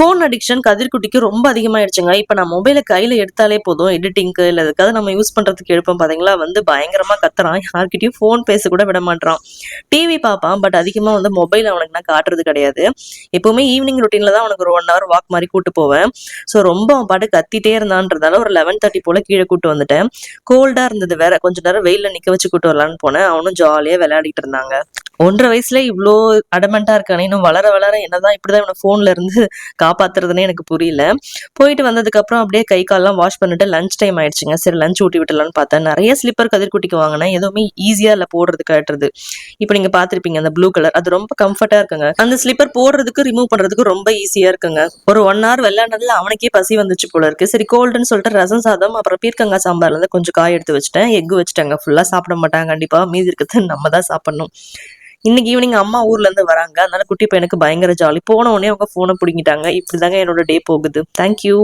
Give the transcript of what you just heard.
Phone addiction கதிர்குட்டிக்கு ரொம்ப அதிகமாயிடுச்சுங்க. இப்ப நான் மொபைல கையில எடுத்தாலே போதும், எடிட்டிங்க்கு இல்ல எதுக்காவது நம்ம யூஸ் பண்றதுக்கு எடுப்போம் பாத்தீங்களா, பயங்கரமா கத்துறான். யார்கிட்டயும் ஃபோன் பேச கூட விட மாட்றான். டிவி பாப்பான். பட் அதிகமா மொபைல் அவனுக்கு நான் காட்டுறது கிடையாது. எப்பவுமே ஈவினிங் ரொட்டீன்ல தான் அவனுக்கு ஒரு 1 ஹவர் வாக் மாரி கூட்டு போவேன். ரொம்ப அவன் பாட்டுக்கு கத்திட்டே இருந்தான்றதால ஒரு 11:30 போல கீழ கூட்டு வந்துட்டேன். கோல்டா இருந்தது வேற. கொஞ்ச நேரம் வெயில்ல நிக்க வச்சு கூட்டு வரலான்னு போனேன். அவனும் ஜாலியா விளையாடிட்டு இருந்தாங்க. 1 1/2 வயசுல இவ்ளோ அடமெண்டா இருக்கானே! இன்னும் வளர வளர என்னதான் இப்படிதான் இவன ஃபோன்ல இருந்து காப்பாத்துறதுன்னே எனக்கு புரியல. போயிட்டு வந்ததுக்கப்புறம் அப்படியே கை கால்லாம் வாஷ் பண்ணிட்டு லஞ்ச் டைம் ஆயிடுச்சுங்க. சரி லஞ்ச் ஊட்டி விட்டுலான்னு பார்த்தேன். நெறைய ஸ்லிப்பர் கதிர்குட்டிக்கு வாங்குனேன். எதுவுமே ஈஸியா இல்ல போடுறது, கழட்டுறது. இப்ப நீங்க பார்த்திருப்பீங்க அந்த ப்ளூ கலர். அது ரொம்ப கம்ஃபர்ட்டா இருக்குங்க. அந்த ஸ்லிப்பர் போடுறதுக்கு, ரிமூவ் பண்றதுக்கு ரொம்ப ஈஸியா இருக்குங்க. ஒரு 1 ஹவர் விளையாடுனதுல அவனுக்கே பசி வந்துச்சு போல இருக்கு. சரி கோல்டுன்னு சொல்லிட்டு ரசம் சாதம், அப்புறம் பீர்க்கங்காய் சாம்பார்ல இருந்து கொஞ்சம் காய் எடுத்து வச்சுட்டேன். எக் வச்சுட்டேங்க. ஃபுல்லா சாப்பிட மாட்டாங்க கண்டிப்பா. மீதி இருக்கிறது நம்ம தான் சாப்பிடணும். இன்னைக்கு ஈவினிங் அம்மா ஊர்ல இருந்து வராங்க. அதனால குட்டி பையனுக்கு பயங்கர ஜாலி. போன உடனே அவங்க ஃபோன புடுங்கிட்டாங்க. இப்படிதாங்க என்னோட டே போகுது. Thank you.